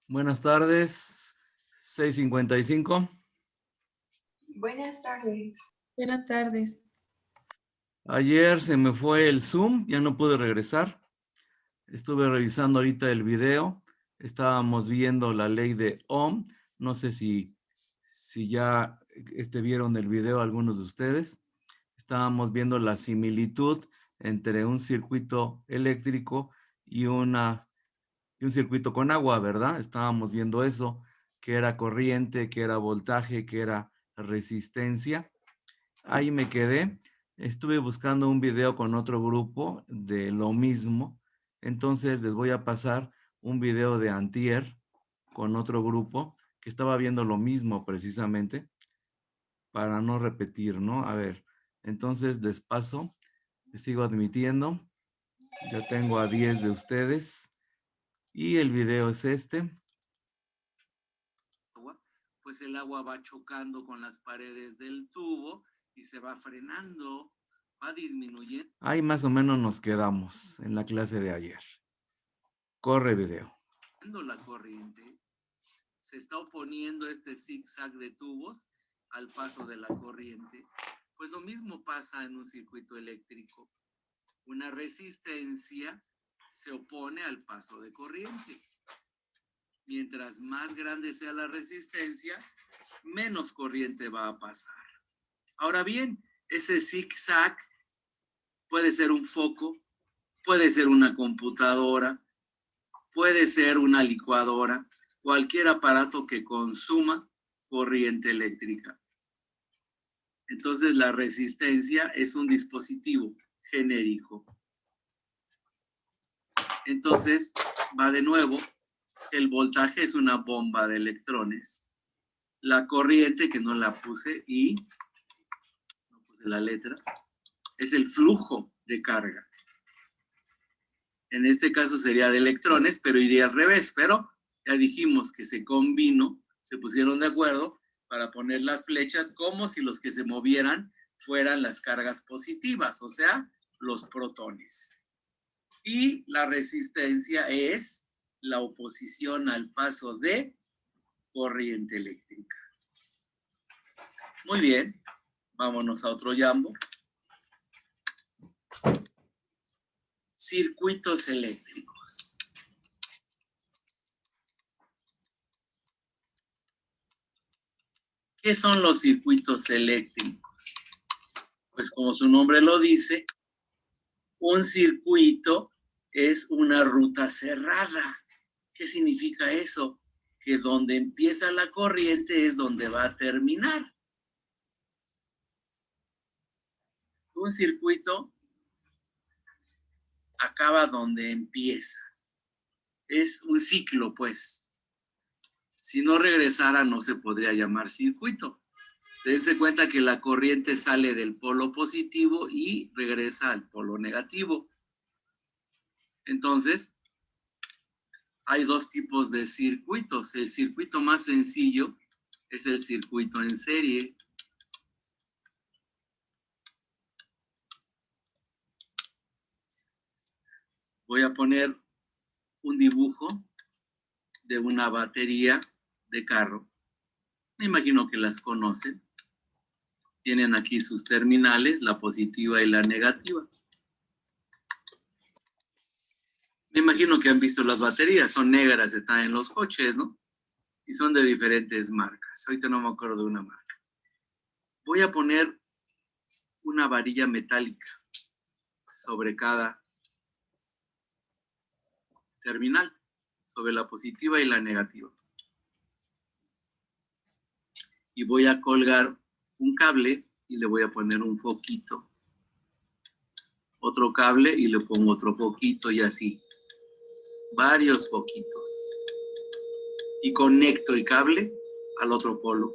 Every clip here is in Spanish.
Buenas tardes, 6:55. Buenas tardes. Buenas tardes. Ayer se me fue el Zoom, ya no pude regresar. Estuve revisando ahorita el video. Estábamos viendo la ley de Ohm. No sé si ya vieron el video algunos de ustedes. Estábamos viendo la similitud entre un circuito eléctrico y un circuito con agua, ¿verdad? Estábamos viendo eso, que era corriente, que era voltaje, que era resistencia. Ahí me quedé. Estuve buscando un video con otro grupo de lo mismo. Entonces les voy a pasar un video de antier con otro grupo que estaba viendo lo mismo precisamente para no repetir, ¿no? A ver, entonces les paso. Les sigo admitiendo. Ya tengo a 10 de ustedes. Y el video es este. Pues el agua va chocando con las paredes del tubo y se va frenando, va disminuyendo. Ahí más o menos nos quedamos en la clase de ayer. Corre video. La corriente se está oponiendo este zigzag de tubos al paso de la corriente. Pues lo mismo pasa en un circuito eléctrico. Una resistencia se opone al paso de corriente. Mientras más grande sea la resistencia, menos corriente va a pasar. Ahora bien, ese zigzag puede ser un foco, puede ser una computadora, puede ser una licuadora, cualquier aparato que consuma corriente eléctrica. Entonces, la resistencia es un dispositivo genérico. Entonces, va de nuevo. El voltaje es una bomba de electrones. La corriente, que no la puse, y no puse la letra, es el flujo de carga. En este caso sería de electrones, pero iría al revés. Pero ya dijimos que se combinó, se pusieron de acuerdo para poner las flechas como si los que se movieran fueran las cargas positivas, o sea, los protones. Y la resistencia es la oposición al paso de corriente eléctrica. Muy bien, vámonos a otro jambo. Circuitos eléctricos. ¿Qué son los circuitos eléctricos? Pues como su nombre lo dice, un circuito es una ruta cerrada. ¿Qué significa eso? Que donde empieza la corriente es donde va a terminar. Un circuito acaba donde empieza. Es un ciclo, pues. Si no regresara, no se podría llamar circuito. Dense cuenta que la corriente sale del polo positivo y regresa al polo negativo. Entonces, hay dos tipos de circuitos. El circuito más sencillo es el circuito en serie. Voy a poner un dibujo de una batería de carro. Me imagino que las conocen. Tienen aquí sus terminales, la positiva y la negativa. Me imagino que han visto las baterías, son negras, están en los coches, ¿no? Y son de diferentes marcas. Ahorita no me acuerdo de una marca. Voy a poner una varilla metálica sobre cada terminal, sobre la positiva y la negativa. Y voy a colgar un cable y le voy a poner un foquito. Otro cable y le pongo otro foquito y así. Varios foquitos. Y conecto el cable al otro polo.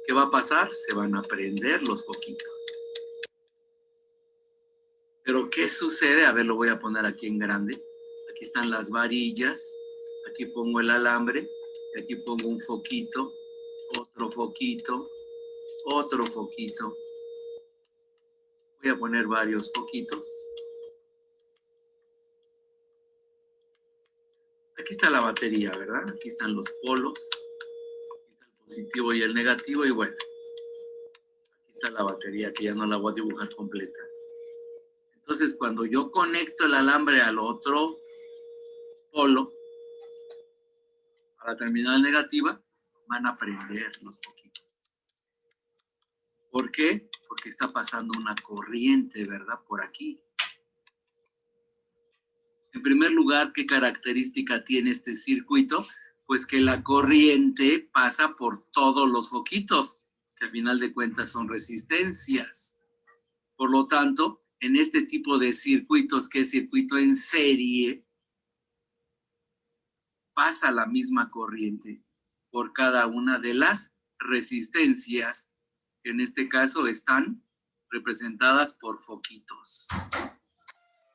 ¿Qué va a pasar? Se van a prender los foquitos. Pero ¿qué sucede? A ver, lo voy a poner aquí en grande. Aquí están las varillas. Aquí pongo el alambre. Y aquí pongo un foquito. Otro foquito. Otro foquito. Voy a poner varios poquitos. Aquí está la batería, ¿verdad? Aquí están los polos. Aquí está el positivo y el negativo. Y bueno, aquí está la batería que ya no la voy a dibujar completa. Entonces, cuando yo conecto el alambre al otro polo, a la terminal negativa, van a prender los poquitos. ¿Por qué? Porque está pasando una corriente, ¿verdad? Por aquí. En primer lugar, ¿qué característica tiene este circuito? Pues que la corriente pasa por todos los foquitos, que al final de cuentas son resistencias. Por lo tanto, en este tipo de circuitos, que es circuito en serie, pasa la misma corriente por cada una de las resistencias, que en este caso están representadas por foquitos.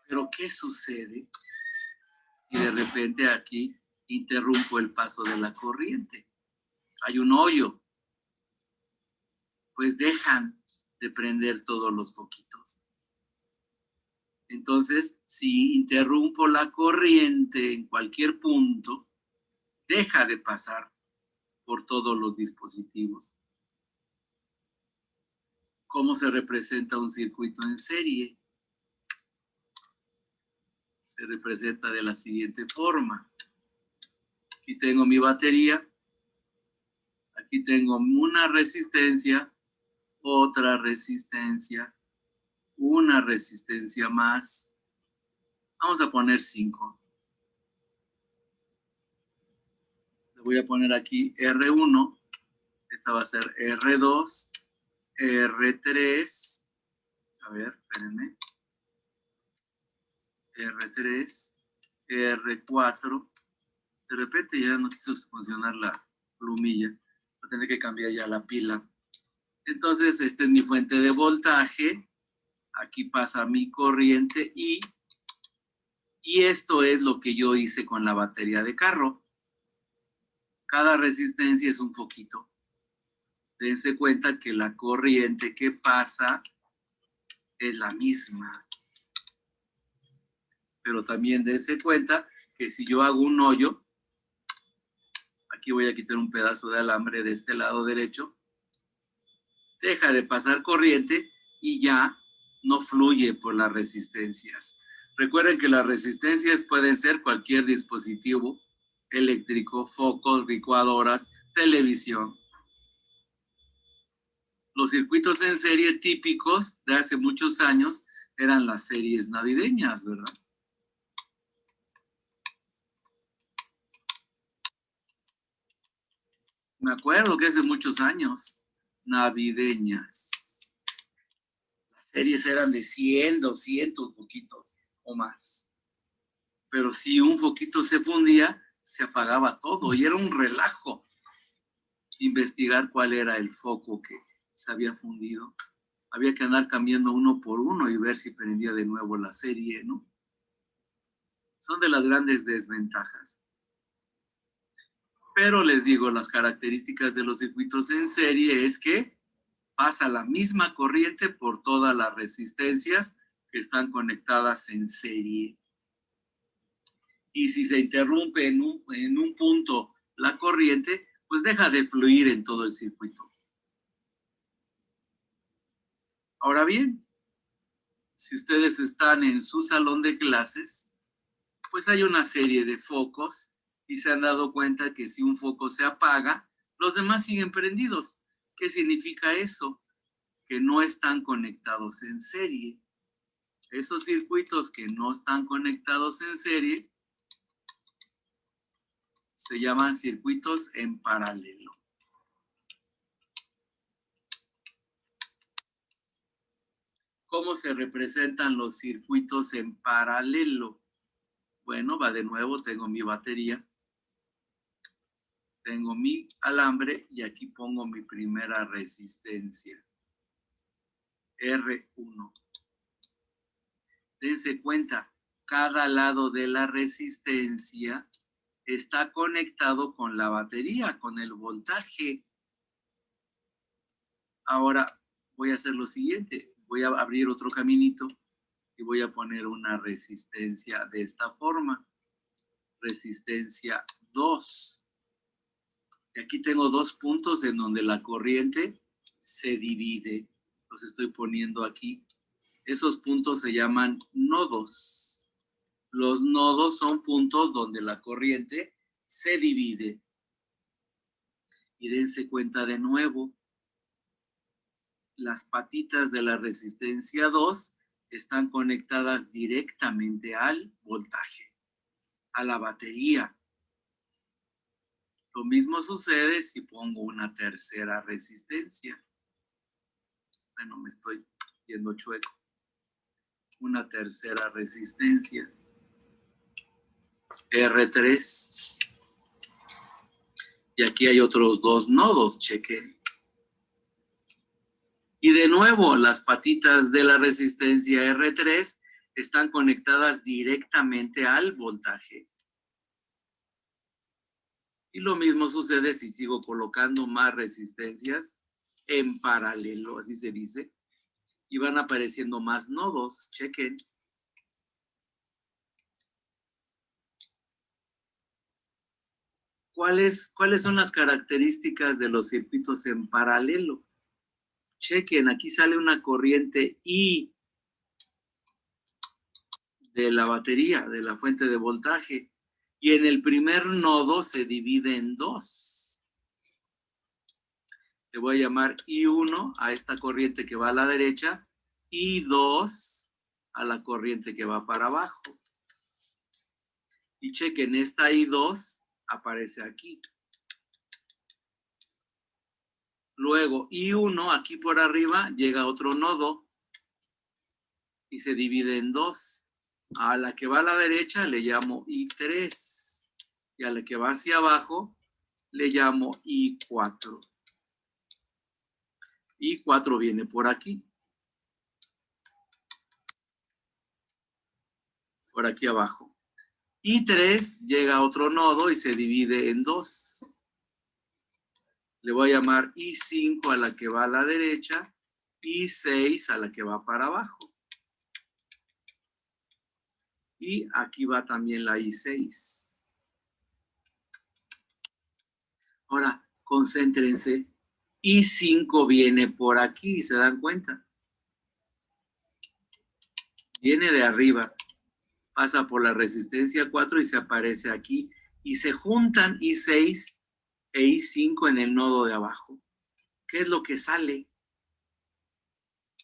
Pero, ¿qué sucede si de repente aquí interrumpo el paso de la corriente? Hay un hoyo. Pues dejan de prender todos los foquitos. Entonces, si interrumpo la corriente en cualquier punto, deja de pasar por todos los dispositivos. ¿Cómo se representa un circuito en serie? Se representa de la siguiente forma. Aquí tengo mi batería. Aquí tengo una resistencia, otra resistencia, una resistencia más. Vamos a poner 5. Le voy a poner aquí R1. Esta va a ser R2, R3. A ver, espérenme. R3, R4. De repente ya no quiso funcionar la plumilla. Voy a tener que cambiar ya la pila. Entonces, esta es mi fuente de voltaje. Aquí pasa mi corriente y esto es lo que yo hice con la batería de carro. Cada resistencia es un foquito. Dense cuenta que la corriente que pasa es la misma. Pero también dense cuenta que si yo hago un hoyo, aquí voy a quitar un pedazo de alambre de este lado derecho, deja de pasar corriente y ya no fluye por las resistencias. Recuerden que las resistencias pueden ser cualquier dispositivo eléctrico, focos, licuadoras, televisión. Los circuitos en serie típicos de hace muchos años eran las series navideñas, ¿verdad? Me acuerdo que hace muchos años, navideñas. Las series eran de 100, 200 foquitos o más. Pero si un foquito se fundía, se apagaba todo y era un relajo investigar cuál era el foco que se había fundido. Había que andar cambiando uno por uno y ver si prendía de nuevo la serie, ¿no? Son de las grandes desventajas. Pero les digo, las características de los circuitos en serie es que pasa la misma corriente por todas las resistencias que están conectadas en serie. Y si se interrumpe en un punto la corriente, pues deja de fluir en todo el circuito. Ahora bien, si ustedes están en su salón de clases, pues hay una serie de focos y se han dado cuenta que si un foco se apaga, los demás siguen prendidos. ¿Qué significa eso? Que no están conectados en serie. Esos circuitos que no están conectados en serie se llaman circuitos en paralelo. ¿Cómo se representan los circuitos en paralelo? Bueno, va de nuevo, tengo mi batería, tengo mi alambre y aquí pongo mi primera resistencia, R1. Dense cuenta, cada lado de la resistencia está conectado con la batería, con el voltaje. Ahora voy a hacer lo siguiente. Voy a abrir otro caminito y voy a poner una resistencia de esta forma. Resistencia 2. Y aquí tengo 2 puntos en donde la corriente se divide. Los estoy poniendo aquí. Esos puntos se llaman nodos. Los nodos son puntos donde la corriente se divide. Y dense cuenta de nuevo. Las patitas de la resistencia 2 están conectadas directamente al voltaje, a la batería. Lo mismo sucede si pongo una tercera resistencia. Bueno, me estoy yendo chueco. Una tercera resistencia. R3. Y aquí hay otros 2 nodos, chequen. Y de nuevo, las patitas de la resistencia R3 están conectadas directamente al voltaje. Y lo mismo sucede si sigo colocando más resistencias en paralelo, así se dice. Y van apareciendo más nodos, chequen. ¿Cuáles son las características de los circuitos en paralelo? Chequen, aquí sale una corriente I de la batería, de la fuente de voltaje. Y en el primer nodo se divide en 2. Le voy a llamar I1 a esta corriente que va a la derecha, I2 a la corriente que va para abajo. Y chequen, esta I2 aparece aquí. Luego, I1 aquí por arriba llega a otro nodo y se divide en 2. A la que va a la derecha le llamo I3 y a la que va hacia abajo le llamo I4. I4 viene por aquí. Por aquí abajo. I3 llega a otro nodo y se divide en 2. Le voy a llamar I5 a la que va a la derecha, I6 a la que va para abajo. Y aquí va también la I6. Ahora, concéntrense. I5 viene por aquí, ¿se dan cuenta? Viene de arriba, pasa por la resistencia 4 y se aparece aquí. Y se juntan I6 e I5 en el nodo de abajo. ¿Qué es lo que sale?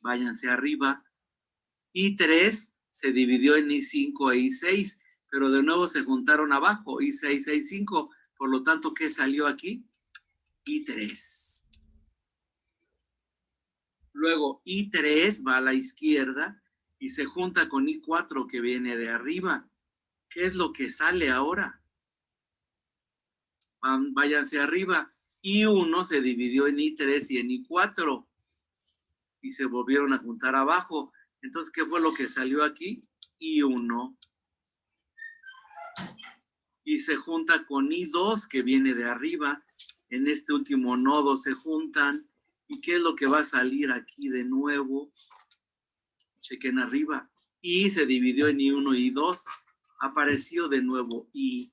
Váyanse arriba. I3 se dividió en I5 e I6, pero de nuevo se juntaron abajo, I6 e I5. Por lo tanto, ¿qué salió aquí? I3. Luego, I3 va a la izquierda y se junta con I4 que viene de arriba. ¿Qué es lo que sale ahora? Váyanse arriba. I1 se dividió en I3 y en I4 y se volvieron a juntar abajo. Entonces, ¿qué fue lo que salió aquí? I1. Y se junta con I2 que viene de arriba. En este último nodo se juntan. ¿Y qué es lo que va a salir aquí de nuevo? Chequen arriba. I se dividió en I1 y I2. Apareció de nuevo I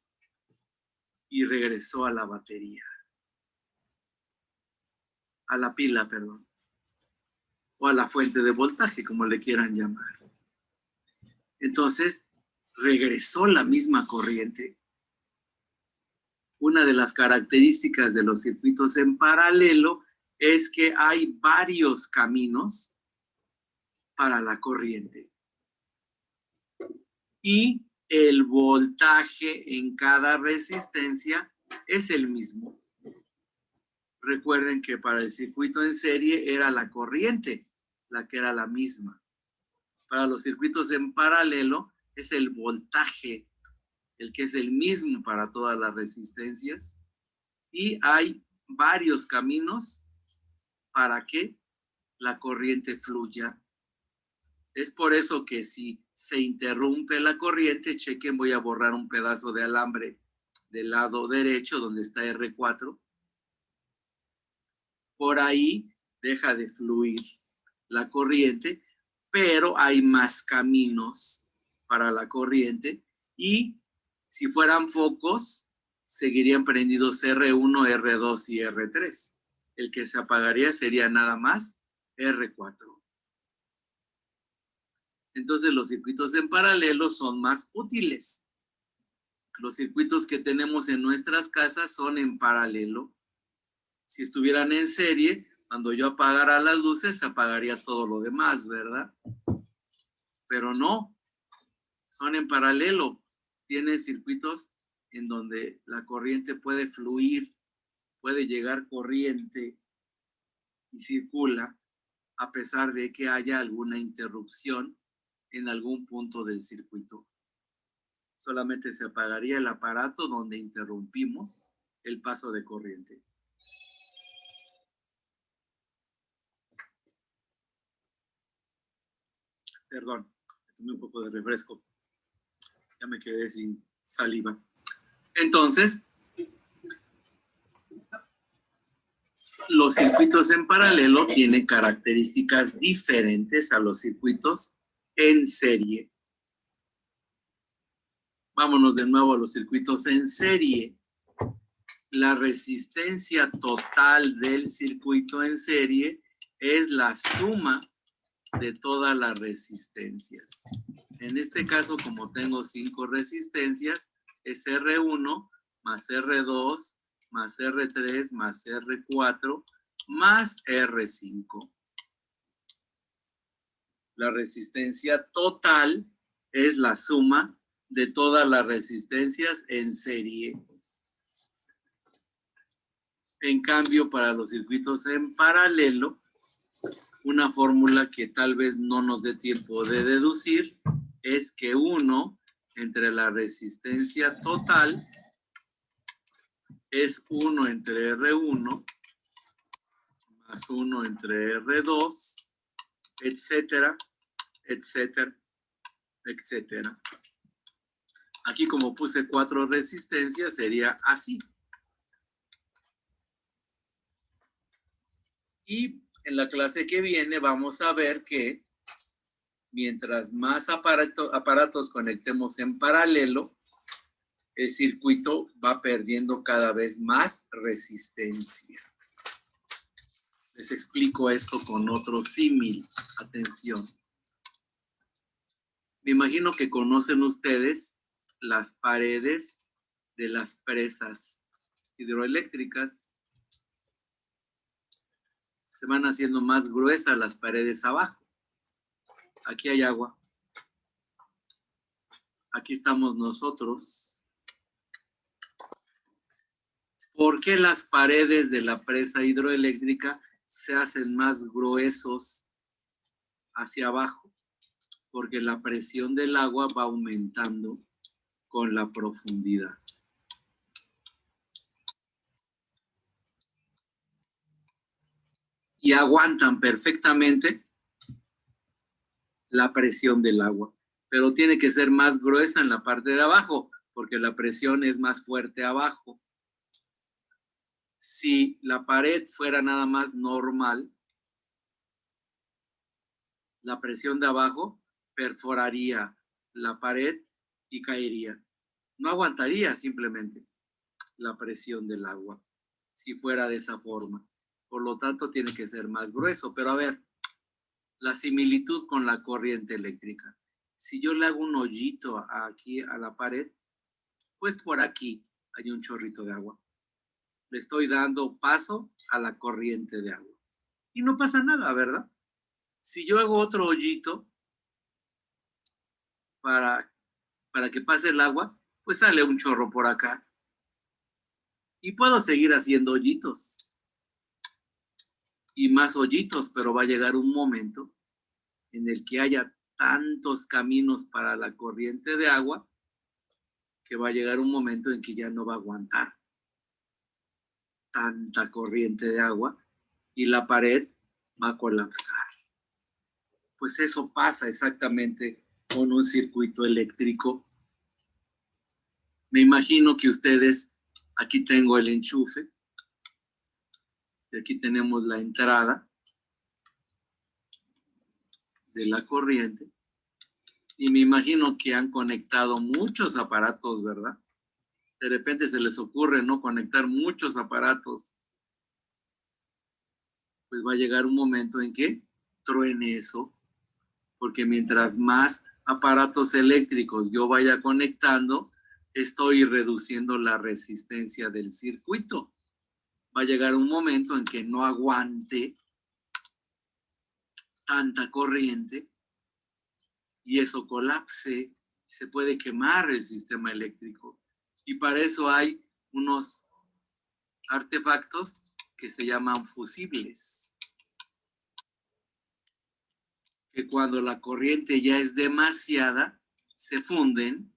y regresó a la batería. A la pila, perdón. O a la fuente de voltaje, como le quieran llamar. Entonces, regresó la misma corriente. Una de las características de los circuitos en paralelo es que hay varios caminos para la corriente. Y el voltaje en cada resistencia es el mismo. Recuerden que para el circuito en serie era la corriente la que era la misma. Para los circuitos en paralelo es el voltaje el que es el mismo para todas las resistencias. Y hay varios caminos para que la corriente fluya. Es por eso que si se interrumpe la corriente, chequen, voy a borrar un pedazo de alambre del lado derecho donde está R4. Por ahí deja de fluir la corriente, pero hay más caminos para la corriente y si fueran focos, seguirían prendidos R1, R2 y R3. El que se apagaría sería nada más R4. Entonces los circuitos en paralelo son más útiles. Los circuitos que tenemos en nuestras casas son en paralelo. Si estuvieran en serie, cuando yo apagara las luces, se apagaría todo lo demás, ¿verdad? Pero no, son en paralelo. Tienen circuitos en donde la corriente puede fluir, puede llegar corriente y circula a pesar de que haya alguna interrupción en algún punto del circuito. Solamente se apagaría el aparato donde interrumpimos el paso de corriente. Perdón, tomé un poco de refresco. Ya me quedé sin saliva. Entonces, los circuitos en paralelo tienen características diferentes a los circuitos en serie. Vámonos de nuevo a los circuitos en serie. La resistencia total del circuito en serie es la suma de todas las resistencias. En este caso, como tengo 5 resistencias, es R1 más R2 más R3 más R4 más R5. La resistencia total es la suma de todas las resistencias en serie. En cambio, para los circuitos en paralelo, una fórmula que tal vez no nos dé tiempo de deducir es que 1 entre la resistencia total es 1 entre R1 más 1 entre R2, etcétera, etcétera, etcétera. Aquí como puse 4 resistencias sería así. Y en la clase que viene vamos a ver que mientras más aparatos conectemos en paralelo, el circuito va perdiendo cada vez más resistencia. Les explico esto con otro símil. Atención. Me imagino que conocen ustedes las paredes de las presas hidroeléctricas. Se van haciendo más gruesas las paredes abajo. Aquí hay agua. Aquí estamos nosotros. ¿Por qué las paredes de la presa hidroeléctrica se hacen más gruesos hacia abajo? Porque la presión del agua va aumentando con la profundidad. Y aguantan perfectamente la presión del agua. Pero tiene que ser más gruesa en la parte de abajo, porque la presión es más fuerte abajo. Si la pared fuera nada más normal, la presión de abajo perforaría la pared y caería. No aguantaría simplemente la presión del agua si fuera de esa forma. Por lo tanto, tiene que ser más grueso. Pero a ver, la similitud con la corriente eléctrica. Si yo le hago un hoyito aquí a la pared, pues por aquí hay un chorrito de agua. Le estoy dando paso a la corriente de agua. Y no pasa nada, ¿verdad? Si yo hago otro hoyito para que pase el agua, pues sale un chorro por acá. Y puedo seguir haciendo hoyitos. Y más hoyitos, pero va a llegar un momento en el que haya tantos caminos para la corriente de agua que va a llegar un momento en que ya no va a aguantar tanta corriente de agua y la pared va a colapsar. Pues eso pasa exactamente con un circuito eléctrico. Me imagino que ustedes, aquí tengo el enchufe, y aquí tenemos la entrada. de la corriente. Y me imagino que han conectado muchos aparatos, ¿verdad? De repente se les ocurre, ¿no? Conectar muchos aparatos. Pues va a llegar un momento en que truene eso, porque mientras más aparatos eléctricos yo vaya conectando, estoy reduciendo la resistencia del circuito. Va a llegar un momento en que no aguante tanta corriente y eso colapse, se puede quemar el sistema eléctrico. Y para eso hay unos artefactos que se llaman fusibles, que cuando la corriente ya es demasiada, se funden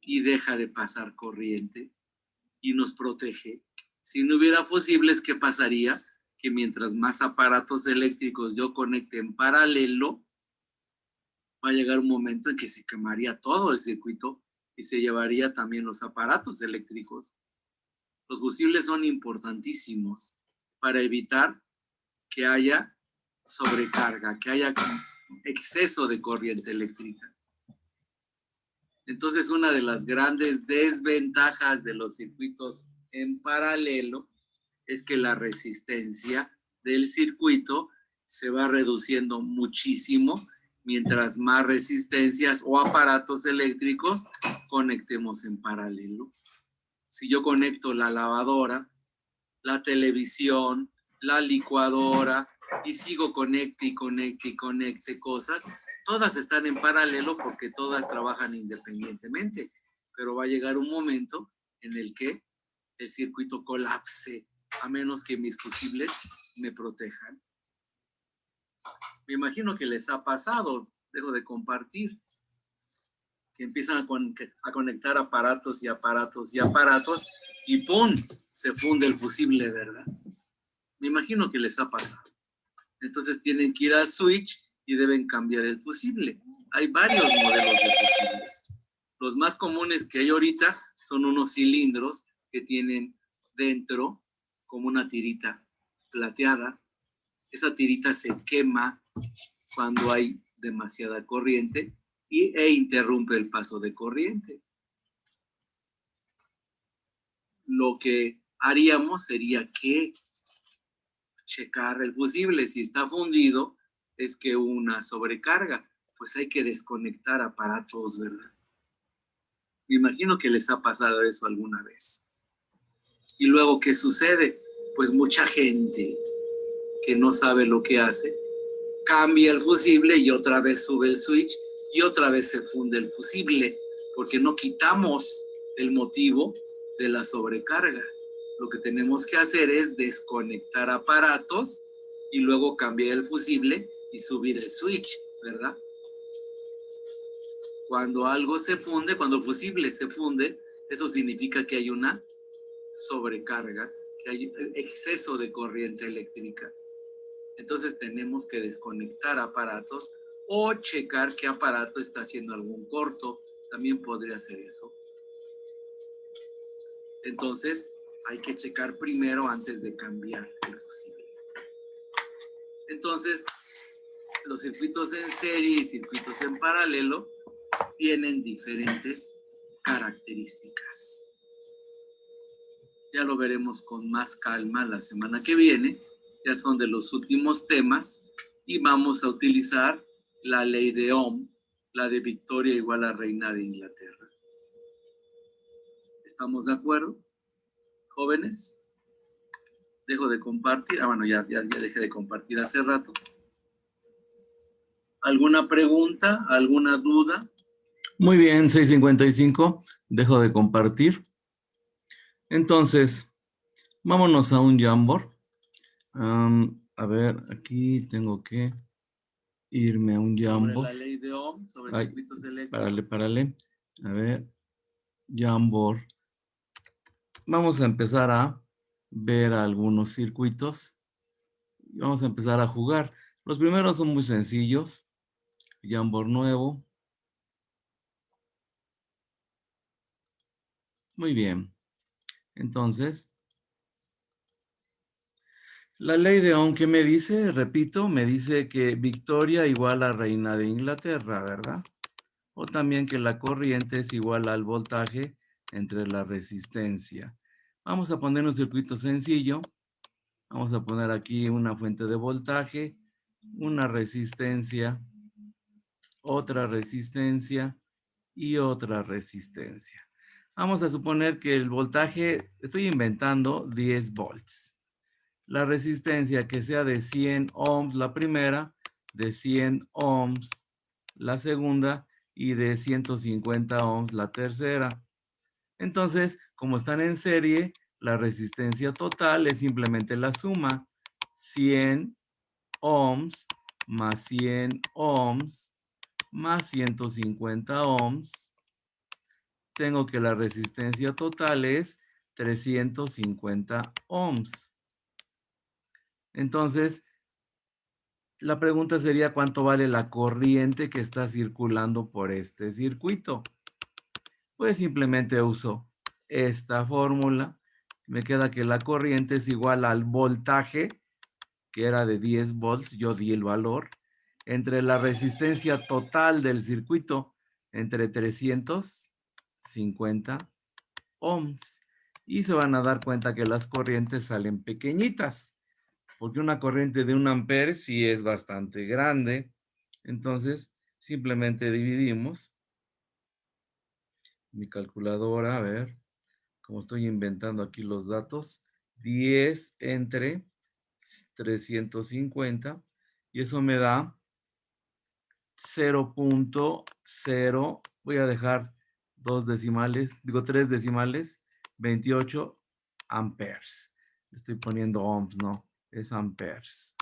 y deja de pasar corriente y nos protege. Si no hubiera fusibles, ¿qué pasaría? Que mientras más aparatos eléctricos yo conecte en paralelo, va a llegar un momento en que se quemaría todo el circuito y se llevaría también los aparatos eléctricos. Los fusibles son importantísimos para evitar que haya sobrecarga, que haya exceso de corriente eléctrica. Entonces, una de las grandes desventajas de los circuitos en paralelo es que la resistencia del circuito se va reduciendo muchísimo mientras más resistencias o aparatos eléctricos conectemos en paralelo. Si yo conecto la lavadora, la televisión, la licuadora y sigo conecte cosas, todas están en paralelo porque todas trabajan independientemente, pero va a llegar un momento en el que el circuito colapse, a menos que mis fusibles me protejan. Me imagino que les ha pasado, dejo de compartir, que empiezan a conectar aparatos y aparatos y aparatos y ¡pum! Se funde el fusible, ¿verdad? Me imagino que les ha pasado. Entonces tienen que ir al switch y deben cambiar el fusible. Hay varios modelos de fusibles. Los más comunes que hay ahorita son unos cilindros que tienen dentro como una tirita plateada. Esa tirita se quema cuando hay demasiada corriente e interrumpe el paso de corriente. Lo que haríamos sería que checar el fusible. Si está fundido, es que una sobrecarga. Pues hay que desconectar aparatos, ¿verdad? Me imagino que les ha pasado eso alguna vez. Y luego, ¿qué sucede? Pues mucha gente que no sabe lo que hace, cambia el fusible y otra vez sube el switch y otra vez se funde el fusible, porque no quitamos el motivo de la sobrecarga. Lo que tenemos que hacer es desconectar aparatos y luego cambiar el fusible y subir el switch, ¿verdad? Cuando algo se funde, cuando el fusible se funde, eso significa que hay una sobrecarga, que hay exceso de corriente eléctrica. Entonces tenemos que desconectar aparatos o checar qué aparato está haciendo algún corto. También podría ser eso. Entonces hay que checar primero antes de cambiar el fusible. Entonces, los circuitos en serie y circuitos en paralelo tienen diferentes características. Ya lo veremos con más calma la semana que viene. Ya son de los últimos temas y vamos a utilizar la ley de Ohm, la de Victoria igual a Reina de Inglaterra. ¿Estamos de acuerdo, jóvenes? Dejo de compartir. Bueno, ya dejé de compartir hace rato. ¿Alguna pregunta? ¿Alguna duda? Muy bien, 6:55. Dejo de compartir. Entonces, vámonos a un Jamboard. A ver, aquí tengo que irme a un Jamboard. Sobre la ley de Ohm, sobre circuitos eléctricos. Párale. A ver, Jamboard. Vamos a empezar a ver algunos circuitos. Vamos a empezar a jugar. Los primeros son muy sencillos. Jamboard nuevo. Muy bien. Entonces, La ley de Ohm, ¿qué me dice? Repito, me dice que Victoria igual a Reina de Inglaterra, ¿verdad? O también que la corriente es igual al voltaje entre la resistencia. Vamos a poner un circuito sencillo. Vamos a poner aquí una fuente de voltaje, una resistencia, otra resistencia y otra resistencia. Vamos a suponer que el voltaje, estoy inventando 10 volts. La resistencia que sea de 100 ohms la primera, de 100 ohms la segunda y de 150 ohms la tercera. Entonces, como están en serie, la resistencia total es simplemente la suma 100 ohms más 100 ohms más 150 ohms. Tengo que la resistencia total es 350 ohms. Entonces, la pregunta sería ¿cuánto vale la corriente que está circulando por este circuito? Pues simplemente uso esta fórmula. Me queda que la corriente es igual al voltaje, que era de 10 volts, yo di el valor, entre la resistencia total del circuito, entre 350 ohms. Y se van a dar cuenta que las corrientes salen pequeñitas, porque una corriente de 1 ampere sí es bastante grande. Entonces, simplemente dividimos. Mi calculadora, a ver, como estoy inventando aquí los datos, 10 entre 350 y eso me da 0.0, voy a dejar tres decimales, 28 amperes. Estoy poniendo ohms, no, es amperes.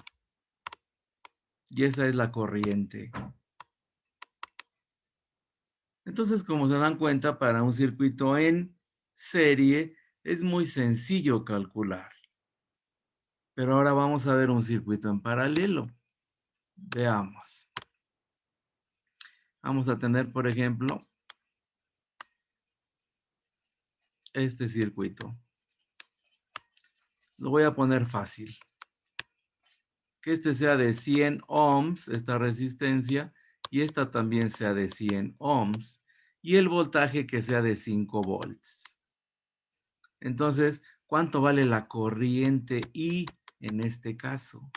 Y esa es la corriente. Entonces, como se dan cuenta, para un circuito en serie es muy sencillo calcular. Pero ahora vamos a ver un circuito en paralelo. Veamos. Vamos a tener, por ejemplo, este circuito. Lo voy a poner fácil. Que este sea de 100 ohms, esta resistencia, y esta también sea de 100 ohms. Y el voltaje que sea de 5 volts. Entonces, ¿cuánto vale la corriente I en este caso?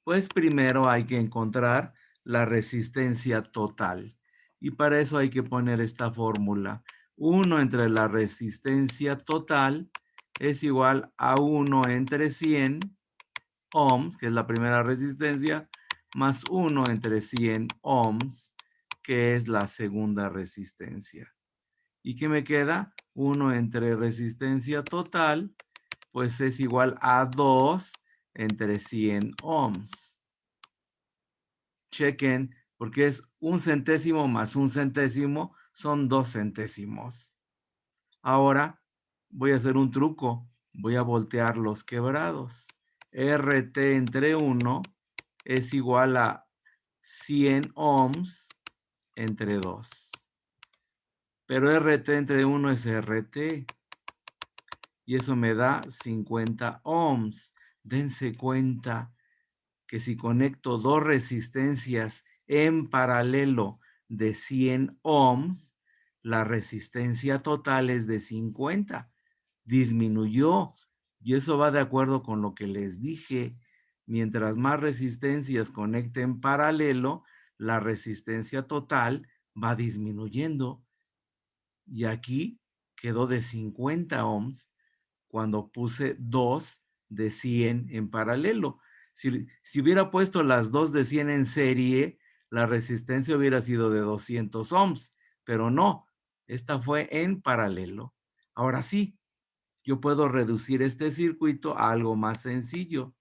Pues primero hay que encontrar la resistencia total. Y para eso hay que poner esta fórmula. 1 entre la resistencia total es igual a 1 entre 100 ohms, que es la primera resistencia, más 1 entre 100 ohms, que es la segunda resistencia. ¿Y qué me queda? 1 entre resistencia total, pues es igual a 2 entre 100 ohms. Chequen, porque es 1 centésimo más 1 centésimo, son 2 centésimos. Ahora voy a hacer un truco. Voy a voltear los quebrados. RT entre 1 es igual a 100 ohms entre 2. Pero RT entre 1 es RT. Y eso me da 50 ohms. Dense cuenta que si conecto dos resistencias en paralelo de 100 ohms, la resistencia total es de 50. Disminuyó. Y eso va de acuerdo con lo que les dije. Mientras más resistencias conecte en paralelo, la resistencia total va disminuyendo. Y aquí quedó de 50 ohms cuando puse 2 de 100 en paralelo. Si hubiera puesto las 2 de 100 en serie, la resistencia hubiera sido de 200 ohms, pero no, esta fue en paralelo. Ahora sí, yo puedo reducir este circuito a algo más sencillo.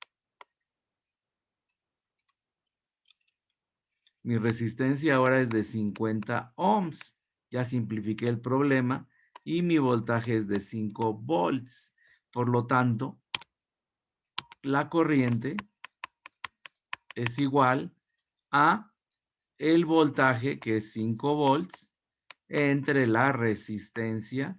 Mi resistencia ahora es de 50 ohms. Ya simplifiqué el problema y mi voltaje es de 5 volts. Por lo tanto, la corriente es igual a el voltaje, que es 5 volts, entre la resistencia,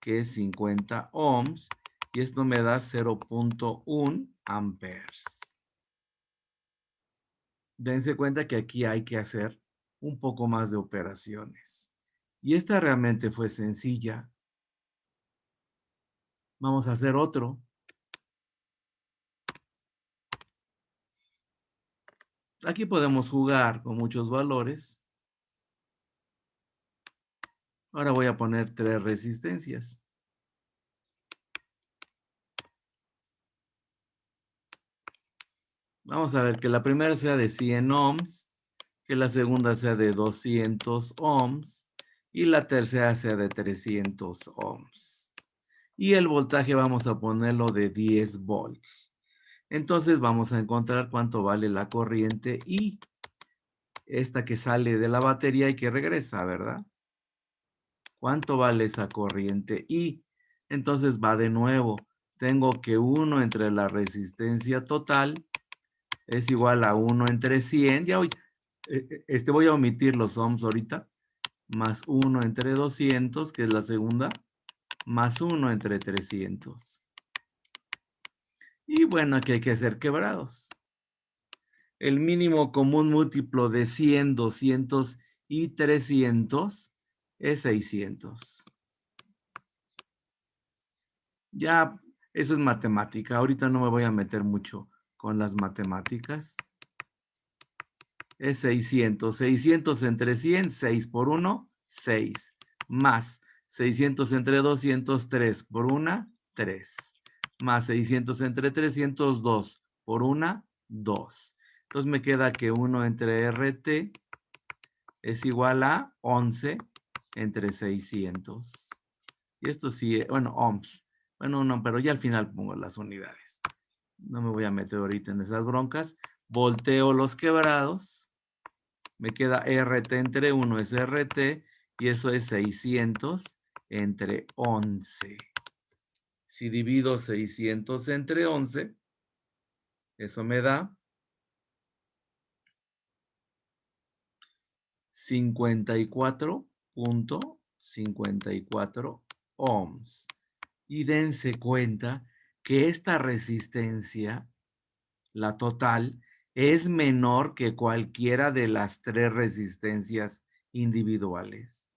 que es 50 ohms, y esto me da 0.1 amperes. Dense cuenta que aquí hay que hacer un poco más de operaciones. Y esta realmente fue sencilla. Vamos a hacer otro. Aquí podemos jugar con muchos valores. Ahora voy a poner 3 resistencias. Vamos a ver que la primera sea de 100 ohms, que la segunda sea de 200 ohms y la tercera sea de 300 ohms. Y el voltaje vamos a ponerlo de 10 volts. Entonces vamos a encontrar cuánto vale la corriente I. Esta que sale de la batería y que regresa, ¿verdad? ¿Cuánto vale esa corriente I? Entonces va de nuevo. Tengo que 1 entre la resistencia total es igual a 1 entre 100. Ya voy a omitir los ohms ahorita. Más 1 entre 200, que es la segunda. Más 1 entre 300. Y bueno, aquí hay que hacer quebrados. El mínimo común múltiplo de 100, 200 y 300 es 600. Ya, eso es matemática. Ahorita no me voy a meter mucho con las matemáticas. Es 600. 600 entre 100, 6 por 1, 6. Más 600 entre 200, 3 por 1, 3. Más 600 entre 300, 2 por 1, 2. Entonces me queda que 1 entre RT es igual a 11 entre 600. Y esto sí, bueno, ohms. Bueno, no, pero ya al final pongo las unidades. No me voy a meter ahorita en esas broncas. Volteo los quebrados. Me queda RT entre 1 es RT y eso es 600 entre 11. Si divido 600 entre 11, eso me da 54.54 ohms. Y dense cuenta que esta resistencia, la total, es menor que cualquiera de las 3 resistencias individuales.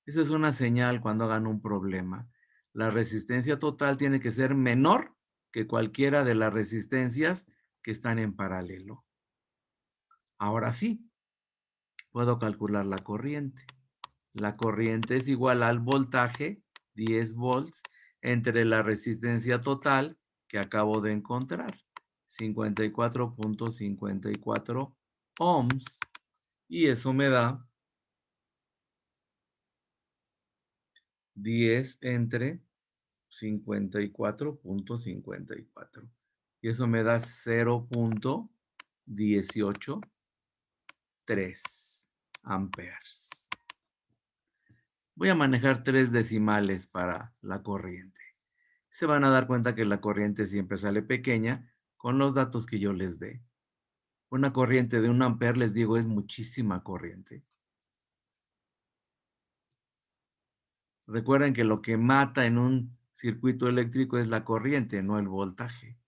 Esa es una señal cuando hagan un problema. La resistencia total tiene que ser menor que cualquiera de las resistencias que están en paralelo. Ahora sí, puedo calcular la corriente. La corriente es igual al voltaje, 10 volts, entre la resistencia total que acabo de encontrar, 54.54 ohms, y eso me da 10 entre 54.54. Y eso me da 0.183 amperes. Voy a manejar 3 decimales para la corriente. Se van a dar cuenta que la corriente siempre sale pequeña con los datos que yo les dé. Una corriente de 1 amper, les digo, es muchísima corriente. Recuerden que lo que mata en un circuito eléctrico es la corriente, no el voltaje.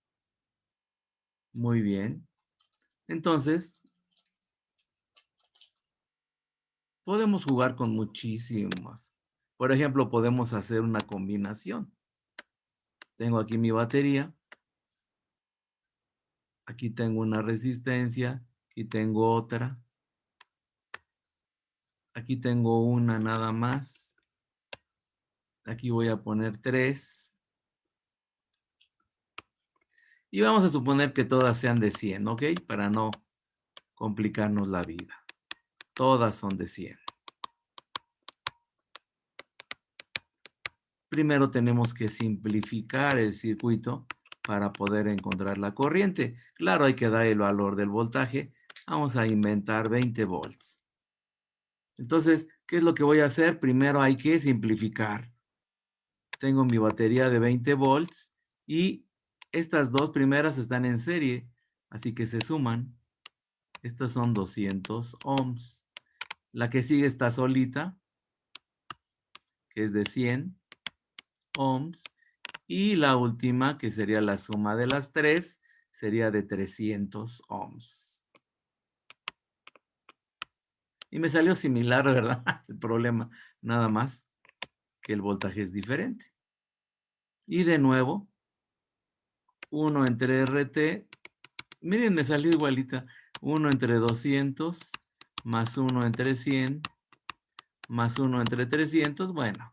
Muy bien. Entonces, podemos jugar con muchísimas. Por ejemplo, podemos hacer una combinación. Tengo aquí mi batería. Aquí tengo una resistencia. Aquí tengo otra. Aquí tengo una nada más. Aquí voy a poner 3. Y vamos a suponer que todas sean de 100, ¿ok? Para no complicarnos la vida. Todas son de 100. Primero tenemos que simplificar el circuito para poder encontrar la corriente. Claro, hay que dar el valor del voltaje. Vamos a inventar 20 volts. Entonces, ¿qué es lo que voy a hacer? Primero hay que simplificar. Tengo mi batería de 20 volts y estas dos primeras están en serie, así que se suman. Estas son 200 ohms. La que sigue está solita, que es de 100 ohms. Y la última, que sería la suma de las tres, sería de 300 ohms. Y me salió similar, ¿verdad? El problema, nada más que el voltaje es diferente. Y de nuevo, 1 entre RT, miren, me salió igualita. 1 entre 200 más 1 entre 100 más 1 entre 300. Bueno,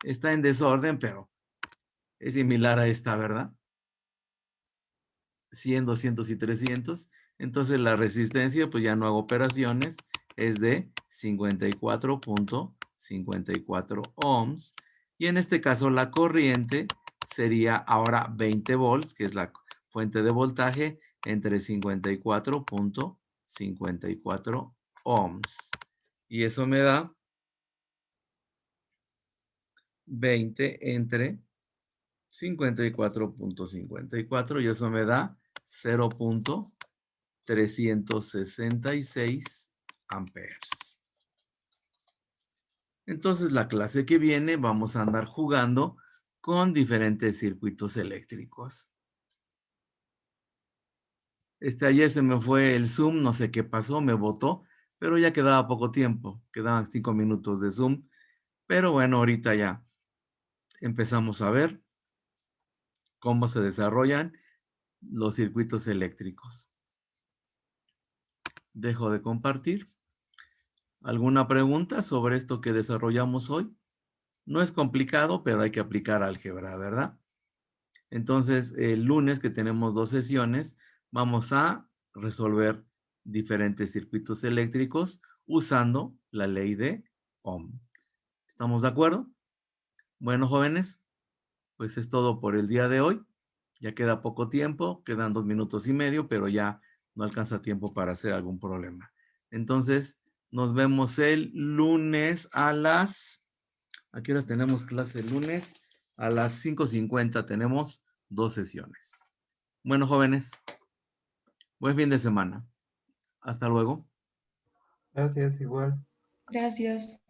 está en desorden, pero es similar a esta, ¿verdad? 100, 200 y 300. Entonces la resistencia, pues ya no hago operaciones, es de 54.54 ohms. Y en este caso la corriente sería ahora 20 volts, que es la fuente de voltaje, entre 54.54 ohms. Y eso me da 20 entre 54.54 y eso me da 0.366 amperes. Entonces, la clase que viene vamos a andar jugando con diferentes circuitos eléctricos. Ayer se me fue el Zoom, no sé qué pasó, me botó, pero ya quedaba poco tiempo, quedaban 5 minutos de Zoom. Pero bueno, ahorita ya empezamos a ver cómo se desarrollan los circuitos eléctricos. Dejo de compartir. ¿Alguna pregunta sobre esto que desarrollamos hoy? No es complicado, pero hay que aplicar álgebra, ¿verdad? Entonces, el lunes que tenemos 2 sesiones, vamos a resolver diferentes circuitos eléctricos usando la ley de Ohm. ¿Estamos de acuerdo? Bueno, jóvenes, pues es todo por el día de hoy. Ya queda poco tiempo, quedan 2 minutos y medio, pero ya no alcanza tiempo para hacer algún problema. Entonces, nos vemos el lunes a las... ¿A qué horas tenemos clase el lunes? A las 5:50 tenemos 2 sesiones. Bueno, jóvenes, buen fin de semana. Hasta luego. Gracias, igual. Gracias.